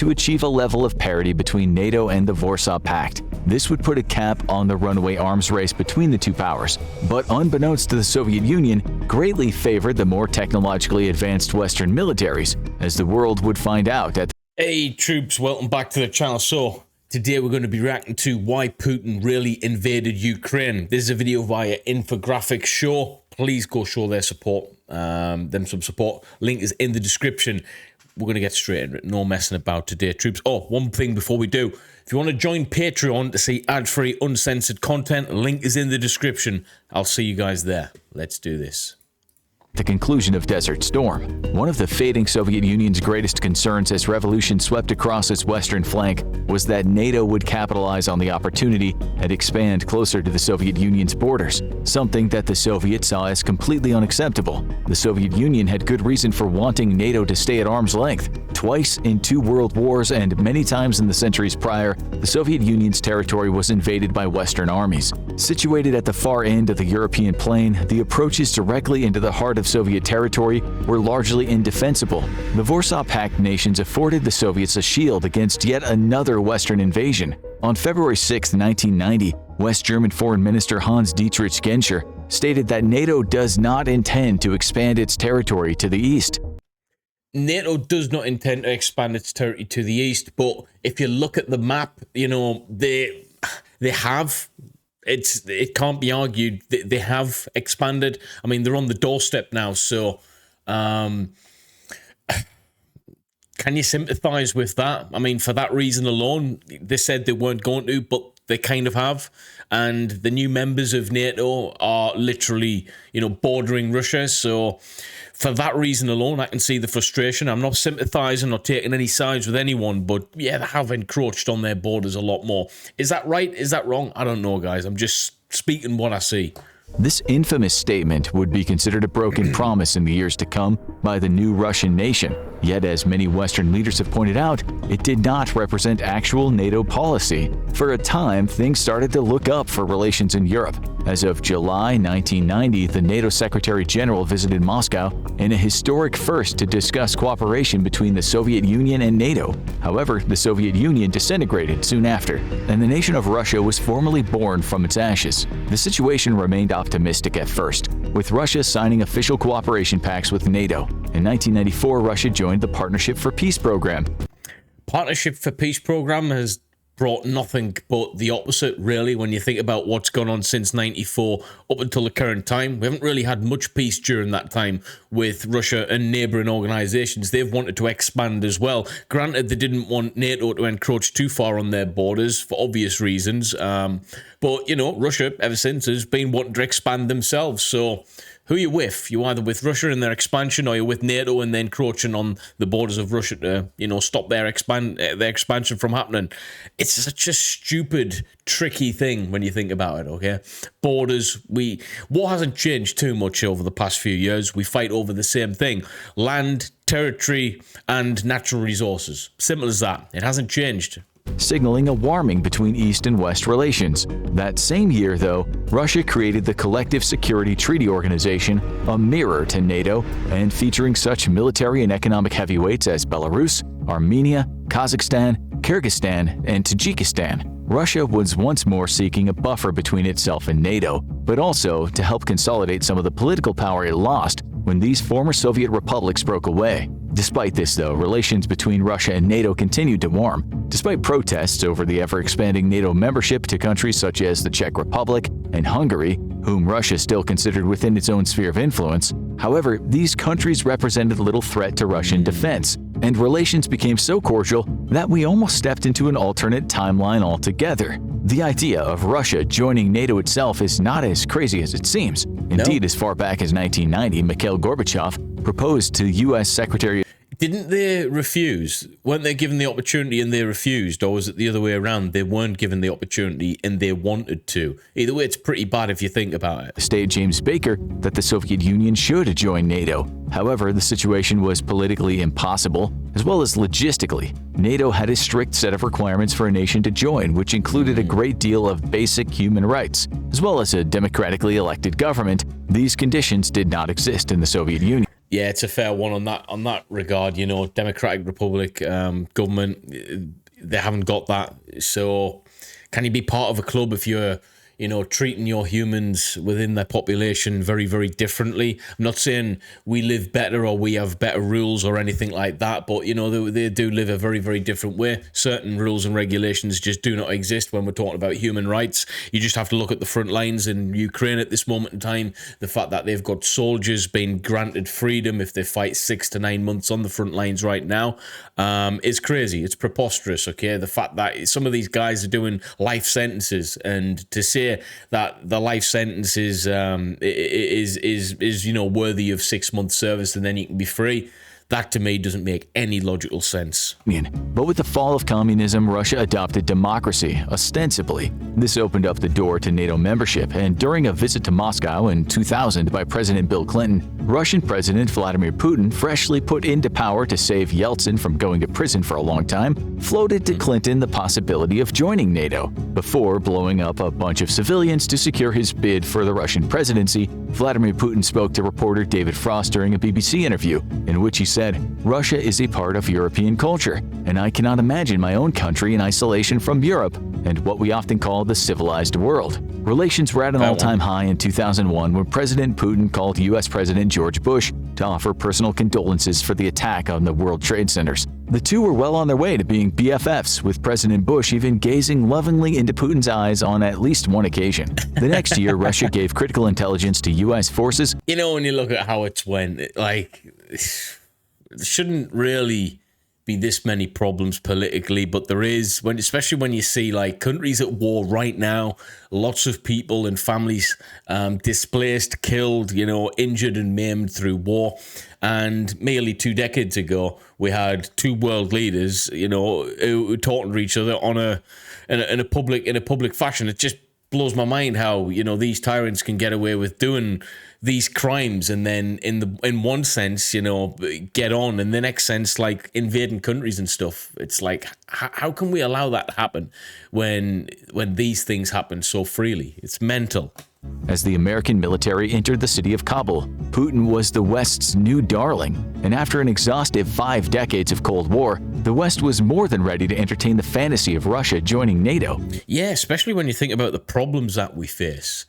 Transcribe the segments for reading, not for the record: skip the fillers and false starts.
to achieve a level of parity between NATO and the Warsaw Pact. This would put a cap on the runaway arms race between the two powers, but unbeknownst to the Soviet Union, greatly favored the more technologically advanced Western militaries, as the world would find out at Hey troops, welcome back to the channel. So today we're going to be reacting to why Putin really invaded Ukraine. This is a video via Infographics Show. Please go show their support, them some support. Link is in the description. We're going to get straight into it. No messing about today, troops. Oh, one thing before we do. If you want to join Patreon to see ad-free, uncensored content, link is in the description. I'll see you guys there. Let's do this. the conclusion of Desert Storm. One of the fading Soviet Union's greatest concerns as revolution swept across its western flank was that NATO would capitalize on the opportunity and expand closer to the Soviet Union's borders, something that the Soviets saw as completely unacceptable. The Soviet Union had good reason for wanting NATO to stay at arm's length. Twice in 2 world wars and many times in the centuries prior, the Soviet Union's territory was invaded by Western armies. Situated at the far end of the European plain, the approaches directly into the heart of Soviet territory were largely indefensible. The Warsaw Pact nations afforded the Soviets a shield against yet another Western invasion. On February 6, 1990, West German Foreign Minister Hans-Dietrich Genscher stated that NATO does not intend to expand its territory to the east. NATO does not intend to expand its territory to the east, but if you look at the map, you know, they have. It can't be argued that they have expanded. I mean, they're on the doorstep now, so can you sympathize with that? I mean, for that reason alone, they said they weren't going to, but they kind of have. And the new members of NATO are literally, you know, bordering Russia. So for that reason alone, I can see the frustration. I'm not sympathizing or taking any sides with anyone, but yeah, they have encroached on their borders a lot more. Is that right? Is that wrong? I don't know, guys. I'm just speaking what I see. This infamous statement would be considered a broken promise in the years to come by the new Russian nation. Yet, as many Western leaders have pointed out, it did not represent actual NATO policy. For a time, things started to look up for relations in Europe. As of July 1990, the NATO Secretary General visited Moscow in a historic first to discuss cooperation between the Soviet Union and NATO. However, the Soviet Union disintegrated soon after, and the nation of Russia was formally born from its ashes. The situation remained optimistic at first, with Russia signing official cooperation pacts with NATO. In 1994, Russia joined the Partnership for Peace program. Partnership for Peace program has brought nothing but the opposite, really, when you think about what's gone on since 94 up until the current time. We haven't really had much peace during that time with Russia and neighbouring organisations. They've wanted to expand as well. Granted, they didn't want NATO to encroach too far on their borders for obvious reasons. But, you know, Russia, ever since, has been wanting to expand themselves. So who are you with? You're either with Russia and their expansion, or you're with NATO and then encroaching on the borders of Russia to, you know, stop their expansion from happening. It's such a stupid, tricky thing when you think about it, okay? Borders, war hasn't changed too much over the past few years. We fight over the same thing. Land, territory, and natural resources. Simple as that. It hasn't changed. Signaling a warming between East and West relations. That same year, though, Russia created the Collective Security Treaty Organization, a mirror to NATO, and featuring such military and economic heavyweights as Belarus, Armenia, Kazakhstan, Kyrgyzstan, and Tajikistan. Russia was once more seeking a buffer between itself and NATO, but also to help consolidate some of the political power it lost when these former Soviet republics broke away. Despite this, though, relations between Russia and NATO continued to warm. Despite protests over the ever-expanding NATO membership to countries such as the Czech Republic and Hungary, whom Russia still considered within its own sphere of influence, however, these countries represented little threat to Russian defense, and relations became so cordial that we almost stepped into an alternate timeline altogether. The idea of Russia joining NATO itself is not as crazy as it seems. Indeed, as far back as 1990, Mikhail Gorbachev proposed to U.S. Secretary. Didn't they refuse? Weren't they given the opportunity and they refused? Or was it the other way around? They weren't given the opportunity and they wanted to. Either way, it's pretty bad if you think about it. State James Baker that the Soviet Union should join NATO. However, the situation was politically impossible, as well as logistically. NATO had a strict set of requirements for a nation to join, which included a great deal of basic human rights, as well as a democratically elected government. These conditions did not exist in the Soviet Union. Yeah, it's a fair one on that regard. You know, Democratic Republic government, they haven't got that. So, can you be part of a club if you're, you know, treating your humans within their population very, very differently? I'm not saying we live better or we have better rules or anything like that, but, you know, they do live a very, very different way. Certain rules and regulations just do not exist when we're talking about human rights. You just have to look at the front lines in Ukraine at this moment in time. The fact that they've got soldiers being granted freedom if they fight 6 to 9 months on the front lines right now is crazy. It's preposterous, okay? The fact that some of these guys are doing life sentences, and to say that the life sentence is you know, worthy of 6 months service and then you can be free, that to me doesn't make any logical sense. But with the fall of communism, Russia adopted democracy, ostensibly. This opened up the door to NATO membership, and during a visit to Moscow in 2000 by President Bill Clinton, Russian President Vladimir Putin, freshly put into power to save Yeltsin from going to prison for a long time, floated to Clinton the possibility of joining NATO. Before blowing up a bunch of civilians to secure his bid for the Russian presidency, Vladimir Putin spoke to reporter David Frost during a BBC interview, in which he said, "Russia is a part of European culture, and I cannot imagine my own country in isolation from Europe and what we often call the civilized world." Relations were at an all-time high in 2001 when President Putin called U.S. President George Bush to offer personal condolences for the attack on the World Trade Centers. The two were well on their way to being BFFs, with President Bush even gazing lovingly into Putin's eyes on at least one occasion. The next year, Russia gave critical intelligence to U.S. forces. You know, when you look at how it's went, like, there shouldn't really be this many problems politically, but there is, especially when you see like countries at war right now, lots of people and families displaced, killed, you know, injured and maimed through war. And merely 2 decades ago, we had two world leaders, you know, who were talking to each other in a public fashion. It just blows my mind how, you know, these tyrants can get away with doing these crimes and then in one sense, you know, get on, in the next sense, like invading countries and stuff. It's like, how can we allow that to happen when these things happen so freely? It's mental. As the American military entered the city of Kabul, Putin was the West's new darling, and after an exhaustive 5 decades of Cold War, the West was more than ready to entertain the fantasy of Russia joining NATO. Yeah, especially when you think about the problems that we face.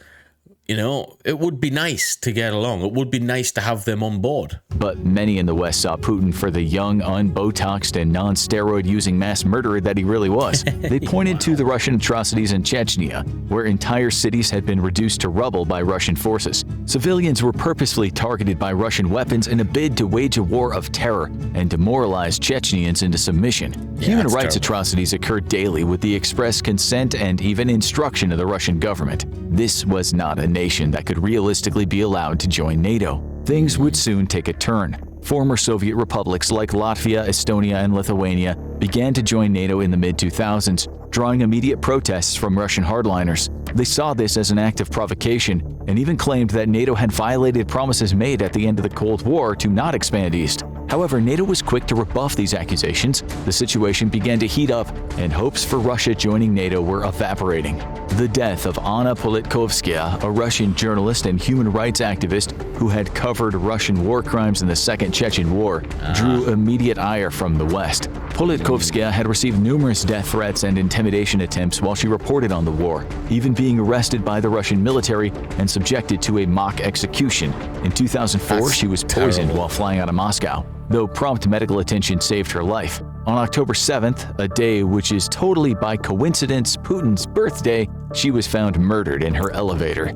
You know, it would be nice to get along. It would be nice to have them on board. But many in the West saw Putin for the young, unbotoxed, and non-steroid-using mass murderer that he really was. They pointed to the Russian atrocities in Chechnya, where entire cities had been reduced to rubble by Russian forces. Civilians were purposefully targeted by Russian weapons in a bid to wage a war of terror and demoralize Chechnyans into submission. Human rights atrocities occurred daily with the express consent and even instruction of the Russian government. This was not a nation that could realistically be allowed to join NATO. Things would soon take a turn. Former Soviet republics like Latvia, Estonia, and Lithuania began to join NATO in the mid-2000s, drawing immediate protests from Russian hardliners. They saw this as an act of provocation and even claimed that NATO had violated promises made at the end of the Cold War to not expand east. However, NATO was quick to rebuff these accusations. The situation began to heat up, and hopes for Russia joining NATO were evaporating. The death of Anna Politkovskaya, a Russian journalist and human rights activist who had covered Russian war crimes in the Second Chechen War, drew immediate ire from the West. Politkovskaya had received numerous death threats and intimidation attempts while she reported on the war, even being arrested by the Russian military and subjected to a mock execution. In 2004, she was poisoned while flying out of Moscow, though prompt medical attention saved her life. On October 7th, a day which is totally by coincidence Putin's birthday, she was found murdered in her elevator.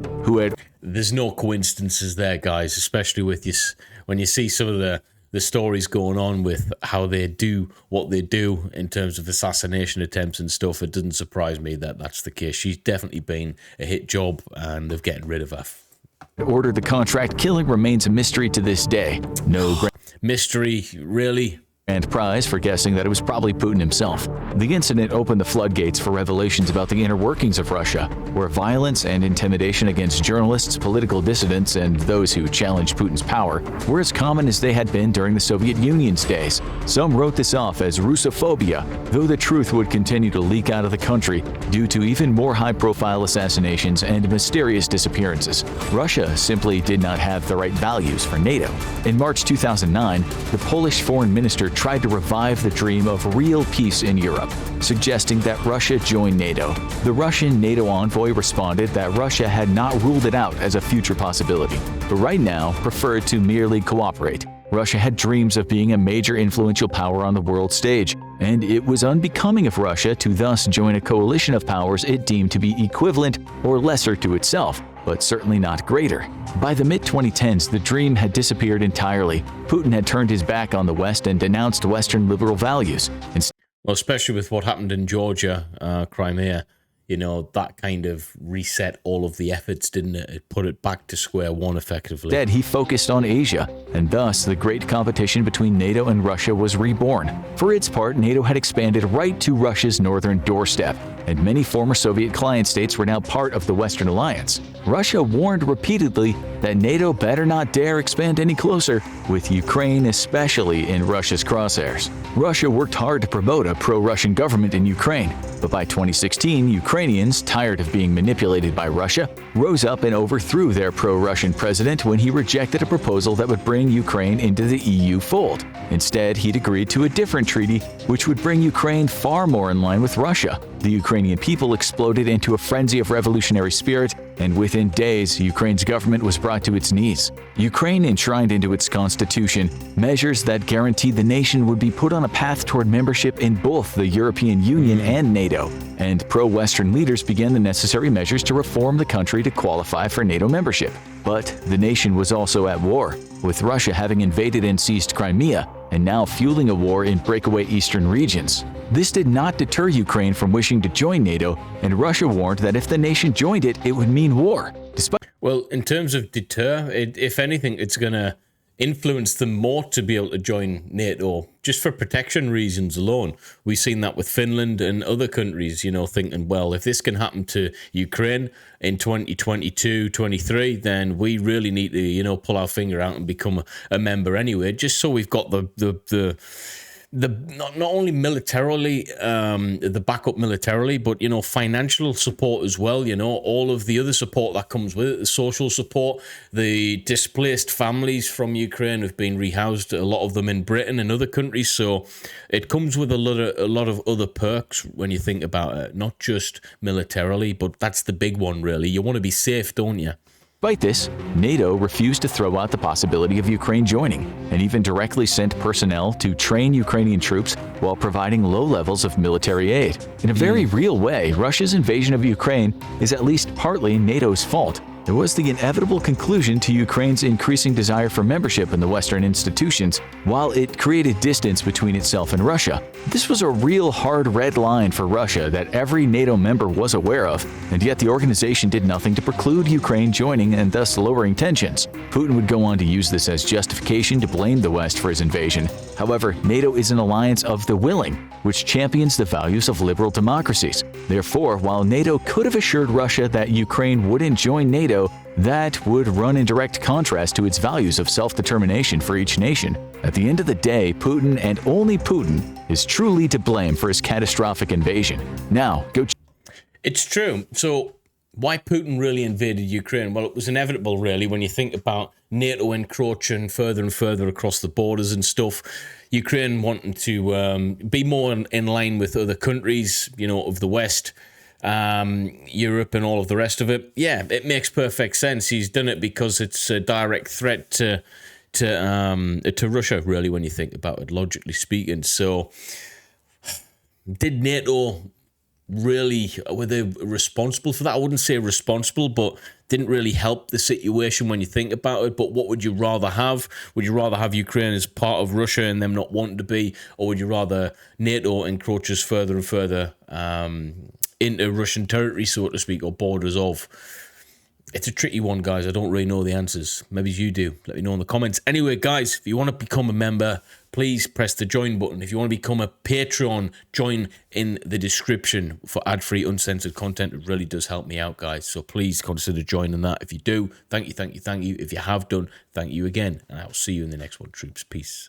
There's no coincidences there, guys, especially with when you see some of the stories going on with how they do what they do in terms of assassination attempts and stuff. It doesn't surprise me that that's the case. She's definitely been a hit job, and they've getting rid of her. Ordered the contract killing remains a mystery to this day. No mystery, really? and prize for guessing that it was probably Putin himself. The incident opened the floodgates for revelations about the inner workings of Russia, where violence and intimidation against journalists, political dissidents, and those who challenged Putin's power were as common as they had been during the Soviet Union's days. Some wrote this off as Russophobia, though the truth would continue to leak out of the country due to even more high-profile assassinations and mysterious disappearances. Russia simply did not have the right values for NATO. In March 2009, the Polish foreign minister tried to revive the dream of real peace in Europe, suggesting that Russia join NATO. The Russian NATO envoy responded that Russia had not ruled it out as a future possibility, but right now preferred to merely cooperate. Russia had dreams of being a major influential power on the world stage, and it was unbecoming of Russia to thus join a coalition of powers it deemed to be equivalent or lesser to itself, but certainly not greater. By the mid-2010s, the dream had disappeared entirely. Putin had turned his back on the West and denounced Western liberal values. Well, especially with what happened in Georgia, Crimea, you know, that kind of reset all of the efforts, didn't it? It put it back to square one effectively. Instead, he focused on Asia, and thus the great competition between NATO and Russia was reborn. For its part, NATO had expanded right to Russia's northern doorstep, and many former Soviet client states were now part of the Western alliance. Russia warned repeatedly that NATO better not dare expand any closer, with Ukraine especially in Russia's crosshairs. Russia worked hard to promote a pro-Russian government in Ukraine, but by 2016, Ukrainians, tired of being manipulated by Russia, rose up and overthrew their pro-Russian president when he rejected a proposal that would bring Ukraine into the EU fold. Instead, he'd agreed to a different treaty which would bring Ukraine far more in line with Russia. The Ukrainian people exploded into a frenzy of revolutionary spirit, and within days, Ukraine's government was brought to its knees. Ukraine enshrined into its constitution measures that guaranteed the nation would be put on a path toward membership in both the European Union and NATO, and pro-Western leaders began the necessary measures to reform the country to qualify for NATO membership. But the nation was also at war, with Russia having invaded and seized Crimea, and now fueling a war in breakaway eastern regions. This did not deter Ukraine from wishing to join NATO, and Russia warned that if the nation joined it, it would mean war. Well, in terms of deter, if anything, it's going to influence them more to be able to join NATO, just for protection reasons alone. We've seen that with Finland and other countries, you know, thinking, well, if this can happen to Ukraine in 2022, 23, then we really need to, you know, pull our finger out and become a member anyway, just so we've got the not only militarily, the backup militarily, but, you know, financial support as well, you know, all of the other support that comes with it, the social support, the displaced families from Ukraine have been rehoused, a lot of them in Britain and other countries, so it comes with a lot of other perks when you think about it, not just militarily, but that's the big one, really. You want to be safe, don't you? Despite this, NATO refused to throw out the possibility of Ukraine joining, and even directly sent personnel to train Ukrainian troops while providing low levels of military aid. In a very real way, Russia's invasion of Ukraine is at least partly NATO's fault. It was the inevitable conclusion to Ukraine's increasing desire for membership in the Western institutions, while it created distance between itself and Russia. This was a real hard red line for Russia that every NATO member was aware of, and yet the organization did nothing to preclude Ukraine joining and thus lowering tensions. Putin would go on to use this as justification to blame the West for his invasion. However, NATO is an alliance of the willing, which champions the values of liberal democracies. Therefore, while NATO could have assured Russia that Ukraine wouldn't join NATO, that would run in direct contrast to its values of self-determination for each nation. At the end of the day, Putin, and only Putin, is truly to blame for his catastrophic invasion. Now, go. It's true. So, why Putin really invaded Ukraine? Well, it was inevitable, really, when you think about NATO encroaching further and further across the borders and stuff. Ukraine wanting to be more in line with other countries, you know, of the West, Europe and all of the rest of it. Yeah, it makes perfect sense. He's done it because it's a direct threat to Russia, really, when you think about it, logically speaking. So, did NATO really, were they responsible for that? I wouldn't say responsible, but didn't really help the situation when you think about it. But what would you rather have? Would you rather have Ukraine as part of Russia and them not wanting to be, or would you rather NATO encroaches further and further into Russian territory, so to speak, or borders of? It's a tricky one, guys. I don't really know the answers. Maybe you do. Let me know in the comments. Anyway, guys, if you want to become a member, please press the join button. If you want to become a Patreon, join in the description for ad-free, uncensored content. It really does help me out, guys. So please consider joining that. If you do, thank you, thank you, thank you. If you have done, thank you again. And I'll see you in the next one, troops. Peace.